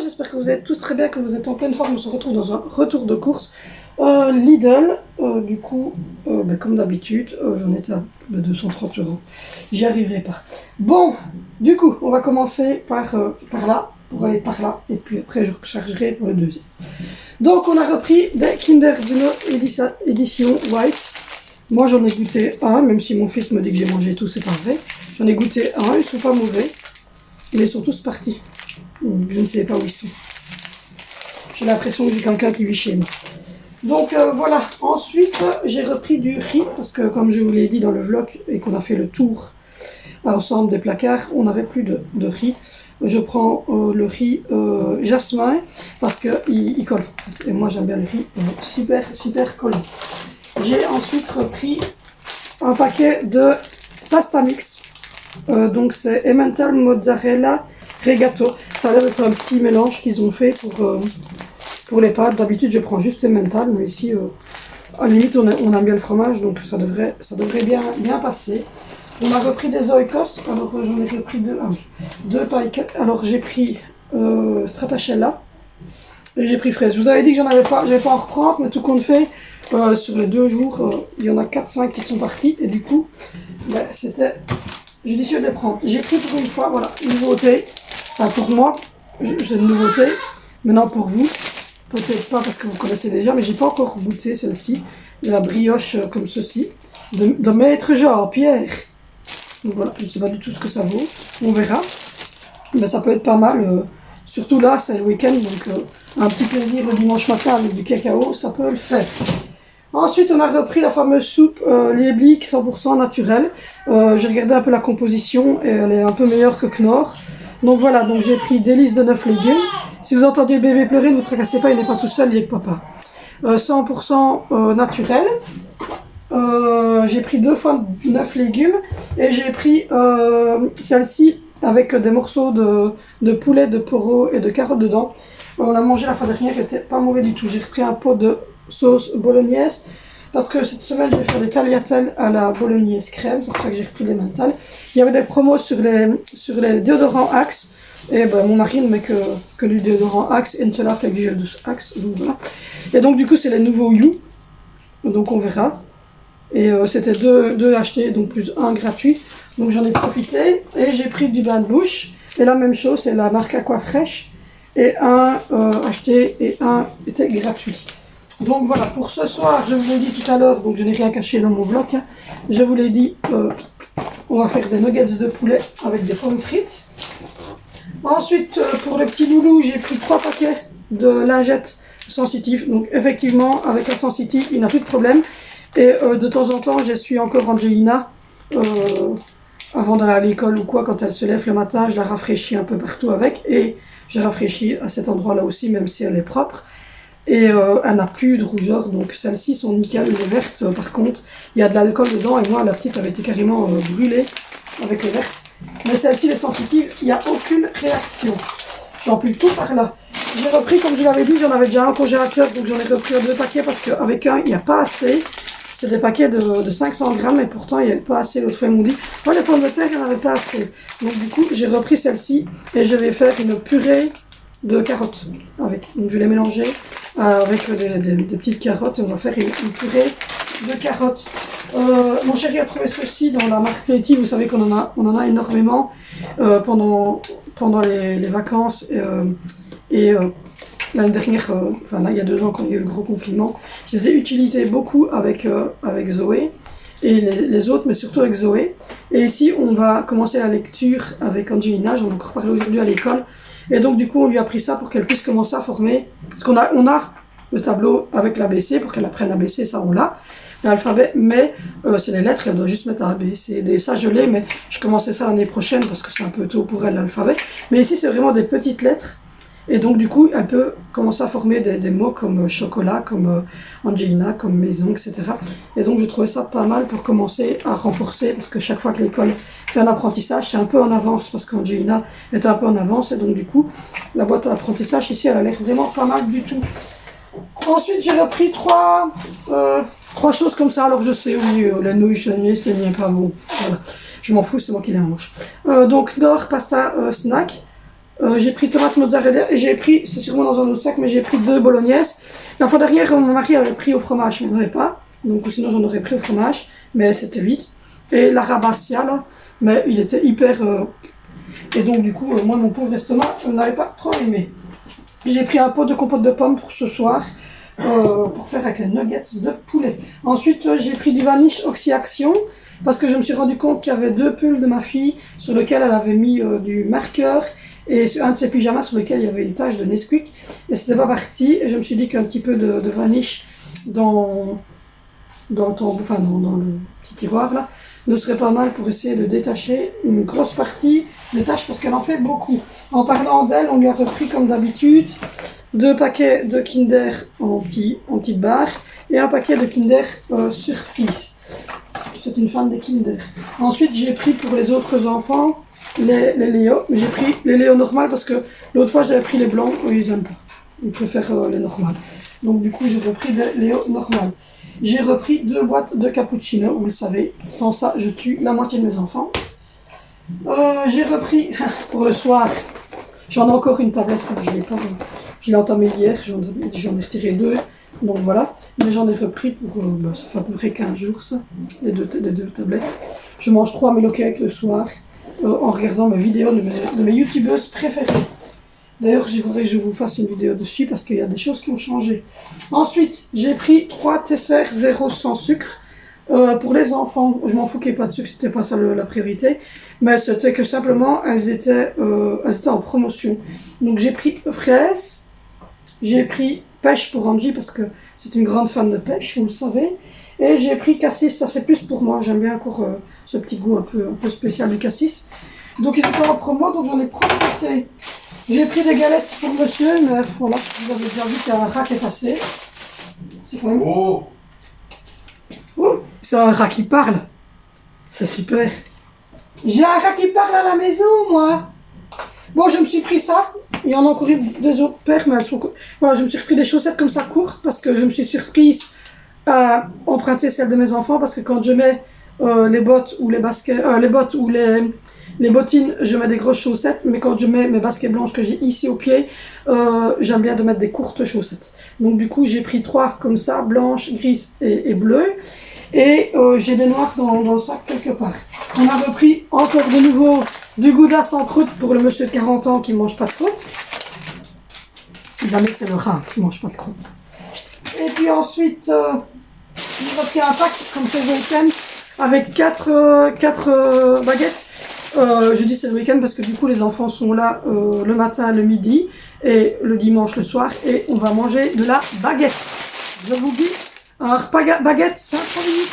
J'espère que vous êtes tous très bien, que vous êtes en pleine forme. On se retrouve dans un retour de course. Lidl, du coup, comme d'habitude, j'en étais à plus de 230 €. J'y arriverai pas. Bon, du coup, on va commencer par là, pour aller par là, et puis après je rechargerai pour le deuxième. Donc on a repris des Kinder Bueno édition White. Moi j'en ai goûté un, même si mon fils me dit que j'ai mangé tout, c'est pas vrai. J'en ai goûté un, ils sont pas mauvais, mais ils sont tous partis. Je ne sais pas où ils sont. J'ai l'impression que j'ai quelqu'un qui vit chez moi. Donc voilà, ensuite j'ai repris du riz, parce que comme je vous l'ai dit dans le vlog, et qu'on a fait le tour ensemble des placards, on n'avait plus de riz. Je prends le riz jasmin, parce qu'il colle. Et moi j'aime bien le riz super collant. J'ai ensuite repris un paquet de pasta mix. Donc c'est Emmental Mozzarella Regato. Ça a l'air d'être un petit mélange qu'ils ont fait pour les pâtes. D'habitude je prends juste Emmental, mais ici à la limite on aime bien le fromage, donc ça devrait bien passer. On a repris des oikos, alors j'en ai repris deux paquets. Alors j'ai pris Stratacella et j'ai pris fraise. Je vous avais dit que j'avais pas à en reprendre, mais tout compte fait, sur les 2 jours, il y en a 4-5 qui sont partis, et du coup c'était judicieux de les prendre. J'ai pris pour une fois, voilà, une nouveauté. Enfin, pour moi, c'est une nouveauté. Maintenant pour vous, peut-être pas parce que vous connaissez déjà, mais j'ai pas encore goûté celle-ci. La brioche comme ceci, de Maître Jean-Pierre. Donc voilà, je ne sais pas du tout ce que ça vaut. On verra. Mais ça peut être pas mal. Surtout là, c'est le week-end, donc un petit plaisir le dimanche matin avec du cacao, ça peut le faire. Ensuite, on a repris la fameuse soupe Lieblich 100% naturelle. J'ai regardé un peu la composition et elle est un peu meilleure que Knorr. Donc voilà, donc j'ai pris des listes de 9 légumes. Si vous entendez le bébé pleurer, ne vous tracassez pas, il n'est pas tout seul, il est avec papa. 100% naturel. J'ai pris 2 fois 9 légumes et j'ai pris celle-ci avec des morceaux de poulet, de poireaux et de carottes dedans. On a mangé la fois dernière, qui était pas mauvais du tout. J'ai repris un pot de sauce bolognaise parce que cette semaine je vais faire des tagliatelles à la bolognaise crème, c'est pour ça que j'ai repris des mentales. Il y avait des promos sur les déodorants Axe et mon mari ne met que du déodorant Axe et cela avec du gel douce Axe, donc voilà. Et donc du coup c'est les nouveaux You, donc on verra. Et c'était deux achetés, donc plus un gratuit, donc j'en ai profité et j'ai pris du bain de bouche et la même chose, c'est la marque Aquafresh et un acheté et un était gratuit. Donc voilà, pour ce soir, je vous l'ai dit tout à l'heure, donc je n'ai rien caché dans mon vlog, hein. Je vous l'ai dit, on va faire des nuggets de poulet avec des pommes frites. Ensuite, pour le petit loulou, j'ai pris 3 paquets de lingettes sensitives. Donc effectivement, avec la sensitive, il n'a plus de problème. Et de temps en temps, je suis encore Angelina, avant d'aller à l'école ou quoi, quand elle se lève le matin, je la rafraîchis un peu partout avec. Et je rafraîchis à cet endroit-là aussi, même si elle est propre. Et elle n'a plus de rougeur, donc celles-ci sont nickel. Les vertes, par contre, il y a de l'alcool dedans, et moi, la petite avait été carrément brûlée avec les vertes. Mais celles-ci, les sensitives, il n'y a aucune réaction. J'en plus tout par là. J'ai repris, comme je l'avais dit, j'en avais déjà un congélateur, donc j'en ai repris 2 paquets, parce qu'avec un, il n'y a pas assez. C'est des paquets de 500 grammes, et pourtant, il n'y avait pas assez. L'autre fois, ils m'ont dit, moi, les pommes de terre, il n'y en avait pas assez. Donc du coup, j'ai repris celle-ci, et je vais faire une purée de carottes avec. Donc je vais les mélanger avec des petites carottes et on va faire une purée de carottes. Mon chéri a trouvé ceci dans la marque Playty. Vous savez qu'on en a énormément pendant les vacances et l'année dernière, enfin là il y a 2 ans quand il y a eu le gros confinement, je les ai utilisés beaucoup avec Zoé et les autres, mais surtout avec Zoé. Et ici on va commencer la lecture avec Angelina, j'en ai encore parlé aujourd'hui à l'école. Et donc du coup on lui a pris ça pour qu'elle puisse commencer à former, parce qu'on a le tableau avec l'ABC, pour qu'elle apprenne l'ABC, ça on l'a, l'alphabet, mais c'est les lettres, elle doit juste mettre A, B, C, D, ça je l'ai, mais je commençais ça l'année prochaine, parce que c'est un peu tôt pour elle l'alphabet. Mais ici c'est vraiment des petites lettres, Et donc, du coup, elle peut commencer à former des mots comme chocolat, comme Angelina, comme maison, etc. Et donc, je trouvais ça pas mal pour commencer à renforcer, parce que chaque fois que l'école fait un apprentissage, c'est un peu en avance, parce qu'Angelina est un peu en avance. Et donc, du coup, la boîte à apprentissage ici, elle a l'air vraiment pas mal du tout. Ensuite, j'ai repris trois choses comme ça. Alors, je sais, oui, la nouille, c'est pas bon. Voilà. Je m'en fous, c'est moi qui les mange. Donc, Nord Pasta Snack. J'ai pris tomate mozzarella et j'ai pris, c'est sûrement dans un autre sac, mais j'ai pris 2 bolognaises. La fois dernière, mon mari avait pris au fromage, mais il n'en avait pas. Donc, sinon, j'en aurais pris au fromage, mais c'était vite. Et la rabassia, là, mais il était hyper. Et donc, du coup, moi, mon pauvre estomac n'avait pas trop aimé. J'ai pris un pot de compote de pommes pour ce soir, pour faire avec les nuggets de poulet. Ensuite, j'ai pris du Vanish Oxy-Action, parce que je me suis rendu compte qu'il y avait 2 pulls de ma fille sur lesquels elle avait mis du marqueur et un de ses pyjamas sur lequel il y avait une tache de Nesquik et c'était pas parti. Et je me suis dit qu'un petit peu de Vanish dans le petit tiroir là ne serait pas mal pour essayer de détacher une grosse partie des tâches parce qu'elle en fait beaucoup. En parlant d'elle, on lui a repris comme d'habitude 2 paquets de Kinder en petite barre et un paquet de Kinder Surprise. C'est une fan des Kinder. Ensuite, j'ai pris pour les autres enfants les Léo, mais j'ai pris les Léo normales parce que l'autre fois j'avais pris les blancs, eux ils aiment pas. Ils préfèrent les normales. Donc du coup j'ai repris des Léo normales. J'ai repris 2 boîtes de cappuccino, vous le savez. Sans ça, je tue la moitié de mes enfants. J'ai repris pour le soir. J'en ai encore une tablette, je l'ai entamée hier, j'en ai retiré 2. Donc voilà, mais j'en ai repris pour, ça fait à peu près 15 jours ça, les deux tablettes. Je mange 3 cakes le soir en regardant mes vidéos de mes youtubeuses préférées. D'ailleurs, je voudrais que je vous fasse une vidéo dessus parce qu'il y a des choses qui ont changé. Ensuite, j'ai pris 3 Tesser 0 sans sucre pour les enfants. Je m'en fous qu'il n'y ait pas de sucre, c'était pas ça la priorité. Mais c'était que simplement, elles étaient en promotion. Donc j'ai pris fraises, j'ai pris pêche pour Angie parce que c'est une grande fan de pêche, vous le savez. Et j'ai pris cassis, ça c'est plus pour moi, j'aime bien encore ce petit goût un peu spécial du cassis. Donc ils étaient en promo, donc j'en ai profité. J'ai pris des galettes pour monsieur, mais voilà, vous avez déjà vu qu'il y a un rat qui est passé. C'est quand même... Oh, c'est un rat qui parle. C'est super. J'ai un rat qui parle à la maison, moi. Bon, je me suis pris ça. Il y en a encore eu des autres paires, mais elles sont... Voilà, je me suis repris des chaussettes comme ça courtes parce que je me suis surprise à emprunter celles de mes enfants parce que quand je mets les bottes ou les baskets, les bottines, je mets des grosses chaussettes, mais quand je mets mes baskets blanches que j'ai ici au pied, j'aime bien de mettre des courtes chaussettes. Donc du coup, j'ai pris 3 comme ça, blanches, grises et bleues. Et j'ai des noirs dans le sac quelque part. On a repris encore de nouveau du gouda sans croûte pour le monsieur de 40 ans qui ne mange pas de croûte. Si jamais c'est le rat qui ne mange pas de croûte. Et puis ensuite, j'ai repris un pack comme c'est le week-end avec 4 baguettes. Je dis c'est le week-end parce que du coup les enfants sont là le matin, le midi et le dimanche le soir et on va manger de la baguette. Je vous dis. Un repas baguette, 5 minutes.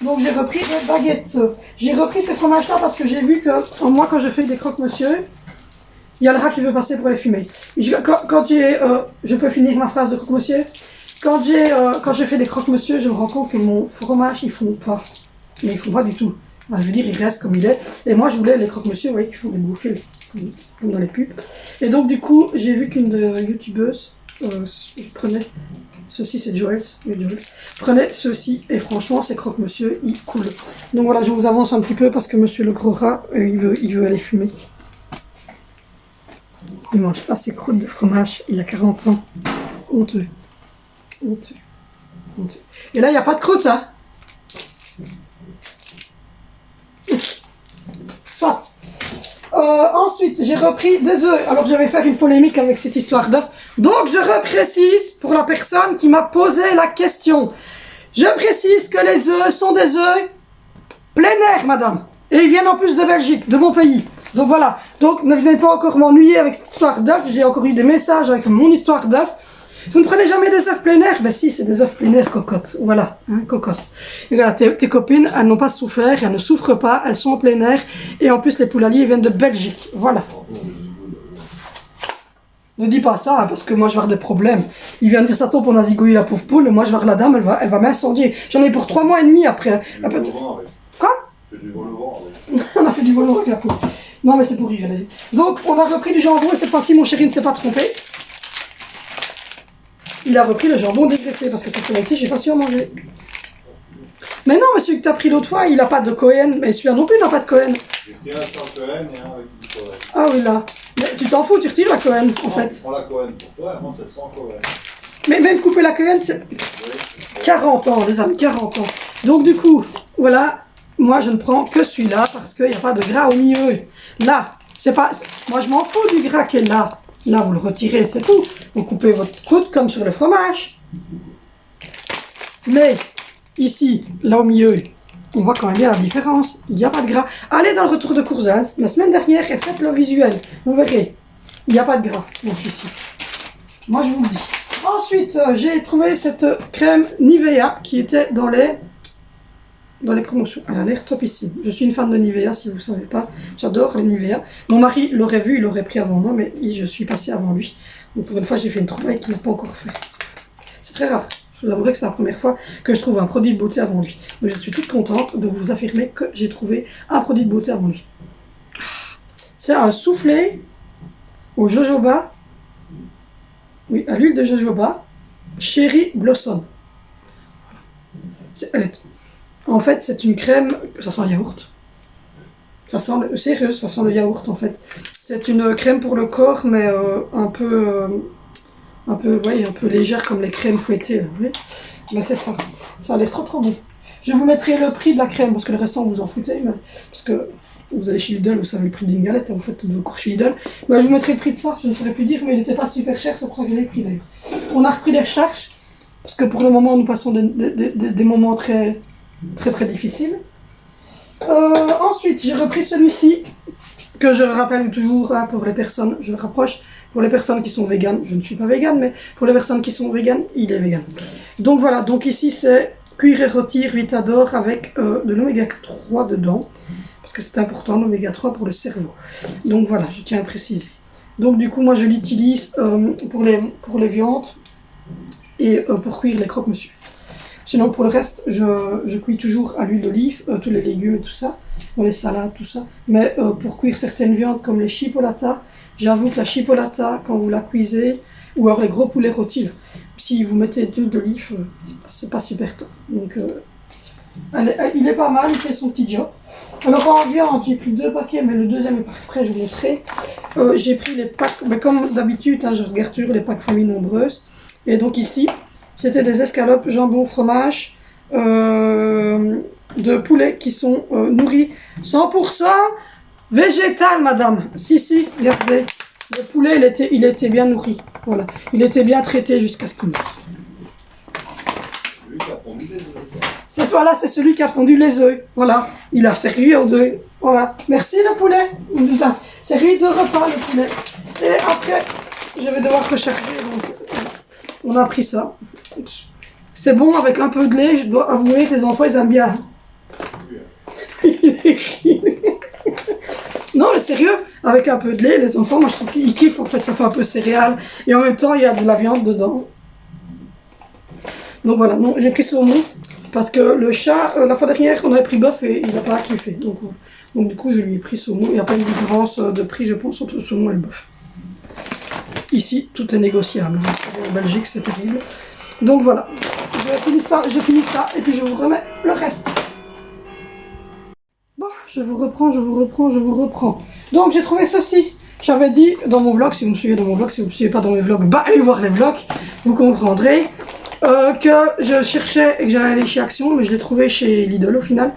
Donc j'ai repris des baguettes. J'ai repris ces fromages-là parce que j'ai vu que moi quand je fais des croque-monsieur, il y a le rat qui veut passer pour les fumer. Quand je peux finir ma phrase de croque-monsieur. Quand je fais des croque-monsieur, je me rends compte que mon fromage, ils font pas. Mais ils font pas du tout. Enfin, je veux dire, il reste comme il est. Et moi je voulais les croque-monsieur, vous voyez, qui font des bouffées comme dans les pubs. Et donc du coup, j'ai vu qu'une youtubeuse prenait... Ceci c'est Joël. Prenez ceci et franchement ces croque-monsieur ils coulent. Donc voilà, je vous avance un petit peu parce que monsieur le gros rat il veut aller fumer. Il mange pas ses croûtes de fromage, il a 40 ans. Honteux. Honteux. Honteux. Et là il n'y a pas de croûte hein. Soit. Ensuite, j'ai repris des œufs. Alors, je vais faire une polémique avec cette histoire d'œufs. Donc, je reprécise pour la personne qui m'a posé la question. Je précise que les œufs sont des œufs plein air, madame. Et ils viennent en plus de Belgique, de mon pays. Donc, voilà. Donc, ne venez pas encore m'ennuyer avec cette histoire d'œufs. J'ai encore eu des messages avec mon histoire d'œufs. Vous ne prenez jamais des œufs plein air? Ben si, c'est des œufs plein air, cocotte. Voilà, hein, cocotte. Et voilà, tes copines, elles n'ont pas souffert, elles ne souffrent pas, elles sont en plein air. Et en plus, les poulaliers viennent de Belgique. Voilà. Ne dis pas ça, hein, parce que moi je vais avoir des problèmes. Il vient de dire ça tôt pour zigouiller la pauvre poule, et moi je vais avoir la dame, elle va m'incendier. J'en ai pour 3 mois et demi après. Quoi? Du vol au vent avec. On a fait du vol au vent avec la poule. Non mais c'est pour rire, allez. Donc on a repris du jambon, et cette fois-ci mon chéri ne s'est pas trompé. Il a repris le jambon dégraissé, parce que cette fois-ci j'ai pas su en manger. Mais non, mais celui que tu as pris l'autre fois, il n'a pas de Cohen. Mais celui-là non plus, il n'a pas de Cohen. J'ai pris un sans Cohen et un avec du Cohen. Ah oui, là. Mais tu t'en fous, tu retires la Cohen, en fait. Je prends la Cohen pour toi et moi c'est le sans Cohen. Mais même couper la Cohen, c'est Oui. 40 ans, les amis, 40 ans. Donc du coup, voilà, moi je ne prends que celui-là parce qu'il n'y a pas de gras au milieu. Là, c'est pas... Moi je m'en fous du gras qui est là. Là, vous le retirez, c'est tout. Vous coupez votre coude comme sur le fromage. Mais... Ici, là au milieu, on voit quand même bien la différence. Il n'y a pas de gras. Allez dans le retour de course la semaine dernière et faites le visuel. Vous verrez. Il n'y a pas de gras dans celui-ci. Moi, je vous le dis. Ensuite, j'ai trouvé cette crème Nivea qui était dans les promotions. Elle a l'air topissime. Je suis une fan de Nivea, si vous ne savez pas. J'adore les Nivea. Mon mari l'aurait vu, il l'aurait pris avant moi, mais je suis passée avant lui. Donc pour une fois, j'ai fait une trouvaille qu'il n'a pas encore fait. C'est très rare. Je vous avouerai que c'est la première fois que je trouve un produit de beauté avant lui. Mais je suis toute contente de vous affirmer que j'ai trouvé un produit de beauté avant lui. C'est un soufflé au jojoba. Oui, à l'huile de jojoba. Cherry Blossom. En fait, c'est une crème... Ça sent le yaourt. Sérieux, ça sent le yaourt en fait. C'est une crème pour le corps, mais un peu, vous voyez, un peu légère comme les crèmes fouettées, là, vous voyez. Mais c'est ça. Ça a l'air trop bon. Je vous mettrai le prix de la crème, parce que le restant vous en foutez, mais, parce que vous allez chez Lidl, vous savez le prix d'une galette, vous faites toutes vos courses chez Lidl. Mais je vous mettrai le prix de ça, je ne saurais plus dire, mais il n'était pas super cher, c'est pour ça que je l'ai pris d'ailleurs. On a repris les recherches, parce que pour le moment nous passons des moments très difficiles. Ensuite, j'ai repris celui-ci, que je rappelle toujours hein, pour les personnes, je le rapproche, pour les personnes qui sont véganes, je ne suis pas végane, mais pour les personnes qui sont véganes, il est vegan. Donc voilà, donc ici c'est cuir et rôtir Vitador avec de l'oméga 3 dedans, parce que c'est important l'oméga 3 pour le cerveau. Donc voilà, je tiens à préciser. Donc du coup, moi je l'utilise pour les viandes et pour cuire les croque-monsieur. Sinon pour le reste, je cuis toujours à l'huile d'olive, tous les légumes et tout ça, les salades, tout ça. Mais pour cuire certaines viandes comme les chipolatas, j'avoue que la chipolata, quand vous la cuisez, ou alors les gros poulets rôtis, si vous mettez de l'huile d'olive, c'est pas super top. Donc il est pas mal, il fait son petit job. Alors en viande, j'ai pris 2 paquets, mais le deuxième est pas prêt, je vous montrerai. J'ai pris les packs, mais comme d'habitude, hein, je regarde toujours les packs famille nombreuses. Et donc ici, c'était des escalopes, jambon, fromage, de poulet qui sont nourris 100% végétal, madame. Si, regardez. Le poulet, il était bien nourri. Voilà. Il était bien traité jusqu'à ce qu'il meure. Celui qui a pondu les œufs. Voilà, c'est celui qui a pondu les œufs. Voilà. Il a servi aux œufs. Voilà. Merci le poulet. Il nous a servi 2 repas, le poulet. Et après, je vais devoir recharger. Donc, voilà. On a pris ça. C'est bon avec un peu de lait. Je dois avouer que les enfants, ils aiment bien. Non, mais sérieux, avec un peu de lait, les enfants, moi je trouve qu'ils kiffent en fait, ça fait un peu céréales et en même temps il y a de la viande dedans. Donc voilà, non, j'ai pris saumon parce que le chat, la fois dernière, on avait pris bœuf et il n'a pas kiffé. Donc du coup, je lui ai pris saumon. Il n'y a pas une différence de prix, je pense, entre le saumon et le bœuf. Ici, tout est négociable. En Belgique, c'est terrible. Donc voilà, je finis ça et puis je vous remets le reste. Bon, je vous reprends. Donc j'ai trouvé ceci. J'avais dit dans mon vlog, si vous me suivez dans mon vlog, si vous ne me suivez pas dans mes vlogs, bah allez voir les vlogs, vous comprendrez que je cherchais et que j'allais aller chez Action, mais je l'ai trouvé chez Lidl au final,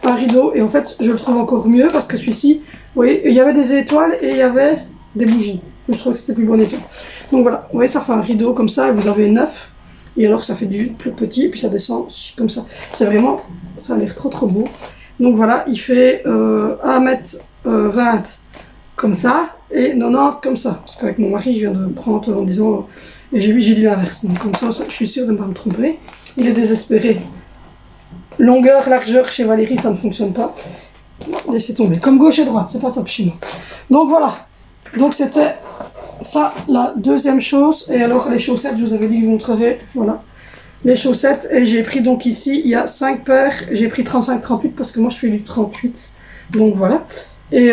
un rideau, et en fait je le trouve encore mieux parce que celui-ci, vous voyez, il y avait des étoiles et il y avait des bougies. Je trouve que c'était plus bon étoile. Donc voilà, vous voyez, ça fait un rideau comme ça, et vous avez 9, et alors ça fait du plus petit, puis ça descend comme ça. C'est vraiment, ça a l'air trop beau. Donc voilà, il fait 1m20 comme ça et 90 comme ça. Parce qu'avec mon mari, je viens de prendre en disant, et j'ai dit l'inverse. Donc comme ça, je suis sûre de ne pas me tromper. Il est désespéré. Longueur, largeur, chez Valérie, ça ne fonctionne pas. Bon, laissez tomber. Comme gauche et droite, c'est pas top chez moi. Donc voilà. Donc c'était Ça, la deuxième chose. Et alors, les chaussettes, je vous avais dit que je vous montrerai. Voilà. Les chaussettes. Et j'ai pris donc ici, il y a 5 paires. J'ai pris 35-38 parce que moi, je fais du 38. Donc, voilà. Et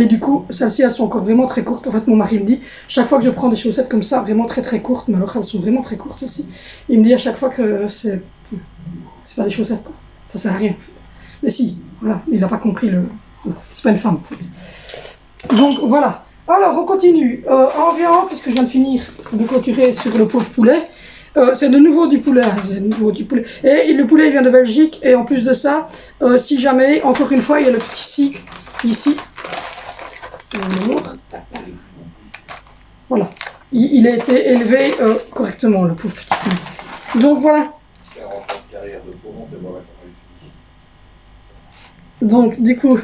du coup, celles-ci, elles sont encore vraiment très courtes. En fait, mon mari me dit, chaque fois que je prends des chaussettes comme ça, vraiment très très courtes, mais alors elles sont vraiment très courtes aussi, il me dit à chaque fois que c'est pas des chaussettes, quoi. Ça sert à rien. Mais si, voilà, il n'a pas compris le... C'est pas une femme, en fait. Donc, voilà. Alors, on continue. En viande, puisque je viens de finir de clôturer sur le pauvre poulet, c'est de nouveau du poulet, Et le poulet il vient de Belgique, et en plus de ça, si jamais, encore une fois, il y a le petit cycle ici. Je vous le montre. Voilà. Il a été élevé correctement, le pauvre petit poulet. Donc voilà. Donc du coup,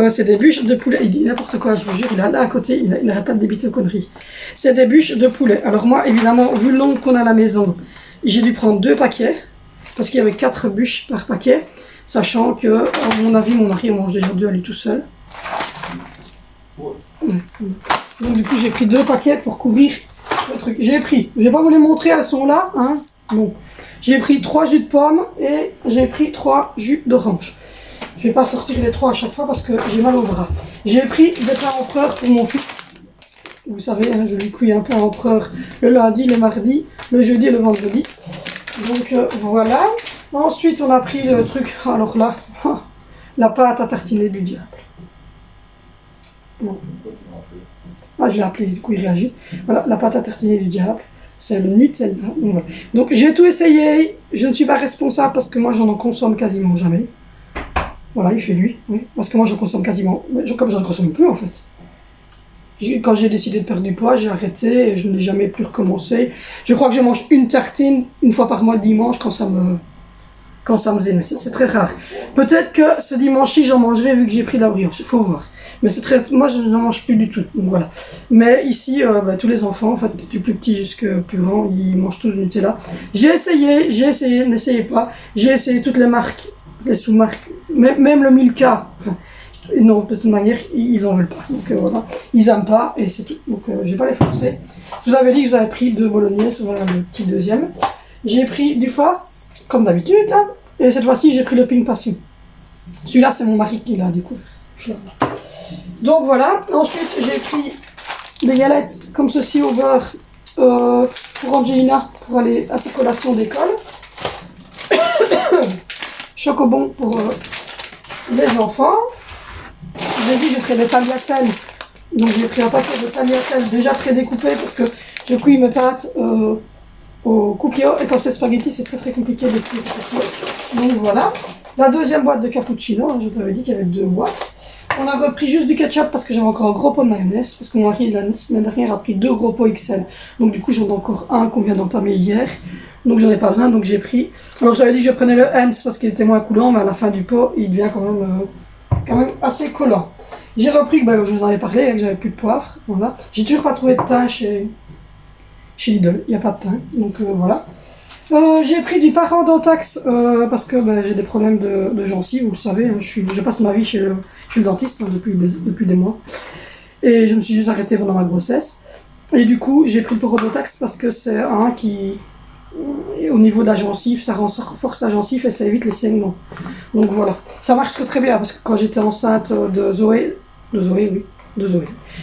c'est des bûches de poulet. Il dit n'importe quoi, je vous jure, il est là à côté, il n'arrête pas de débiter aux conneries. C'est des bûches de poulet. Alors moi, évidemment, vu le nombre qu'on a à la maison, j'ai dû prendre 2 paquets, parce qu'il y avait 4 bûches par paquet, sachant que, à mon avis, mon mari mange déjà 2 à lui tout seul. Donc du coup, j'ai pris 2 paquets pour couvrir le truc. Je vais pas vous les montrer, elles sont là, hein. Bon. J'ai pris 3 jus de pomme et j'ai pris 3 jus d'orange. Je vais pas sortir les 3 à chaque fois parce que j'ai mal au bras. J'ai pris des plats empereurs pour mon fils. Vous savez, hein, je lui cuis un plat empereur le lundi, le mardi, le jeudi et le vendredi. Donc voilà. Ensuite, on a pris le truc, alors là, la pâte à tartiner du diable. Bon. Ah, je l'ai appelé, du coup il réagit. Voilà, la pâte à tartiner du diable. C'est le Nutella. Donc, voilà. Donc j'ai tout essayé. Je ne suis pas responsable parce que moi j'en consomme quasiment jamais. Voilà, il fait lui. Oui. Parce que moi je consomme quasiment. Comme je ne consomme plus en fait. Quand j'ai décidé de perdre du poids, j'ai arrêté et je n'ai jamais plus recommencé. Je crois que je mange une tartine une fois par mois le dimanche quand ça me zèle. C'est très rare. Peut-être que ce dimanche-ci j'en mangerai vu que j'ai pris la brioche. Il faut voir. Mais c'est très... Moi, je n'en mange plus du tout. Donc voilà. Mais ici, tous les enfants, en fait, du plus petit jusqu'au plus grand, ils mangent tous du Nutella. J'ai essayé, n'essayez pas. J'ai essayé toutes les marques, les sous-marques, même le Milka. Enfin, non, de toute manière, ils n'en veulent pas. Donc voilà. Ils n'aiment pas et c'est tout. Donc je ne vais pas les forcer. Je vous avais dit que vous avez pris 2 bolognaises. Voilà le petit deuxième. J'ai pris du foie, comme d'habitude. Hein, et cette fois-ci, j'ai pris le Pink Passion. Celui-là, c'est mon mari qui l'a découvert. Donc voilà, ensuite j'ai pris des galettes comme ceci au beurre pour Angelina pour aller à sa collation d'école. Chocobon pour les enfants. J'ai dit que je ferai des tagliatelles. Donc j'ai pris un paquet de tagliatelles déjà prédécoupées parce que je cuis mes pâtes au cucchiaio et pour ces spaghettis c'est très compliqué de cuire. Donc voilà. La deuxième boîte de cappuccino, hein, je vous avais dit qu'il y avait 2 boîtes. On a repris juste du ketchup parce que j'avais encore un gros pot de mayonnaise. Parce que mon mari, la semaine dernière, a pris 2 gros pots XL. Donc du coup, j'en ai encore un qu'on vient d'entamer hier. Donc j'en ai pas besoin, donc j'ai pris... Alors j'avais dit que je prenais le Heinz parce qu'il était moins coulant, mais à la fin du pot, il devient quand même assez collant. J'ai repris, je vous en avais parlé, que j'avais plus de poivre. Voilà. J'ai toujours pas trouvé de thym chez Lidl. Il n'y a pas de thym, donc voilà. J'ai pris du Parodontax parce que j'ai des problèmes de gencives, vous le savez, hein, je passe ma vie chez le dentiste hein, depuis des mois. Et je me suis juste arrêtée pendant ma grossesse. Et du coup, j'ai pris le Parodontax parce que c'est un qui, au niveau de la gencive, ça renforce la gencive et ça évite les saignements. Donc voilà, ça marche très bien parce que quand j'étais enceinte de Zoé,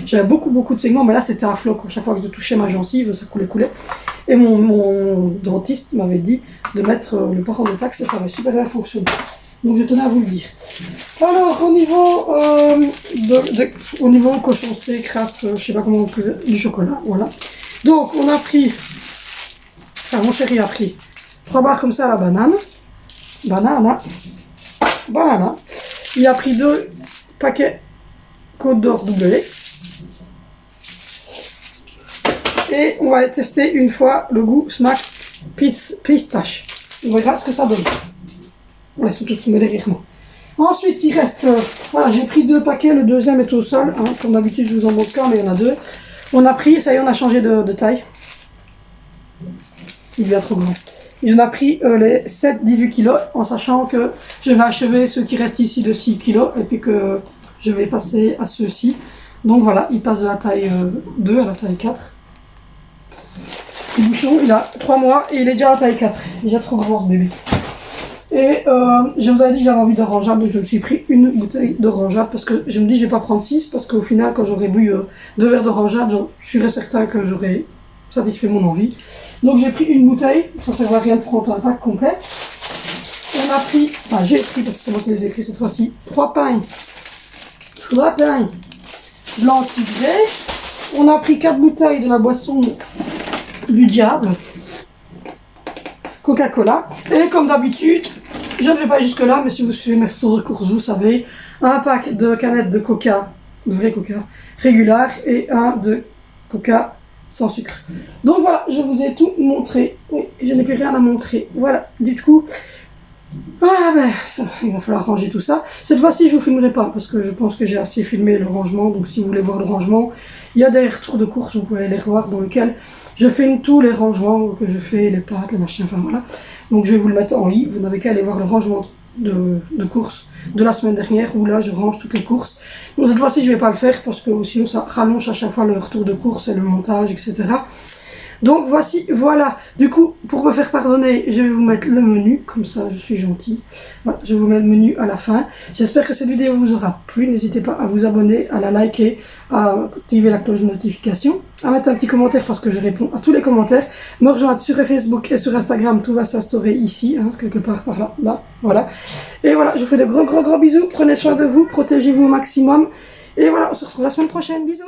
j'avais beaucoup de saignements, mais là c'était un flot. Chaque fois que je touchais ma gencive, ça coulait. Et mon dentiste m'avait dit de mettre le Parodontax et ça avait super bien fonctionné. Donc je tenais à vous le dire. Alors au niveau cochon steak, crasse, je sais pas comment on peut, du chocolat, voilà. Donc on a pris, mon chéri a pris 3 barres comme ça à la banane. Il a pris 2 paquets Côte d'Or doublé. Et on va tester une fois le goût Smack Pistache. On verra ce que ça donne. Voilà, ils sont tous tombés derrière moi. Ensuite, il reste... voilà, j'ai pris 2 paquets, le deuxième est au sol. Hein, comme d'habitude, je vous en montre qu'un, mais il y en a 2. On a pris, ça y est, on a changé de taille. Il devient trop grand. J'en ai pris les 7-18 kg, en sachant que je vais achever ceux qui restent ici de 6 kg, et puis que je vais passer à ceux-ci Donc voilà, il passe de la taille 2 à la taille 4. Le bouchon, il a 3 mois et il est déjà à la taille 4. Il est déjà trop grand ce bébé. Et je vous avais dit que j'avais envie d'orangeade, donc je me suis pris une bouteille d'orangeade parce que je me dis je vais pas prendre 6 parce qu'au final quand j'aurais bu 2 verres d'orangeade, je suis certain que j'aurais satisfait mon envie. Donc j'ai pris une bouteille, ça ne sert à rien de prendre un pack complet. On a pris, enfin j'ai pris parce que c'est moi qui les ai pris cette fois-ci, 3 pains blanc tigré. On a pris 4 bouteilles de la boisson du diable, Coca-Cola. Et comme d'habitude, je ne vais pas jusque là, mais si vous suivez mes retours de course, vous savez, un pack de canettes de Coca, de vrai Coca, régulière, et un de Coca sans sucre. Donc voilà, je vous ai tout montré. Oui, je n'ai plus rien à montrer. Voilà, du coup, il va falloir ranger tout ça. Cette fois-ci, je ne vous filmerai pas, parce que je pense que j'ai assez filmé le rangement. Donc si vous voulez voir le rangement, il y a des retours de course, vous pouvez aller les revoir, dans lesquels je filme tous les rangements que je fais, les pâtes, les machins, enfin voilà. Donc je vais vous le mettre en i, vous n'avez qu'à aller voir le rangement de course de la semaine dernière, où là je range toutes les courses. Donc cette fois-ci, je ne vais pas le faire, parce que sinon ça rallonge à chaque fois le retour de course et le montage, etc. Donc voici, voilà. Du coup, pour me faire pardonner, je vais vous mettre le menu, comme ça je suis gentille. Voilà, je vous mets le menu à la fin. J'espère que cette vidéo vous aura plu. N'hésitez pas à vous abonner, à la liker, à activer la cloche de notification, à mettre un petit commentaire parce que je réponds à tous les commentaires. Me rejoindre sur Facebook et sur Instagram, tout va s'instaurer ici, hein, quelque part par là, là, voilà. Et voilà, je vous fais de gros bisous. Prenez soin de vous, protégez-vous au maximum. Et voilà, on se retrouve la semaine prochaine. Bisous.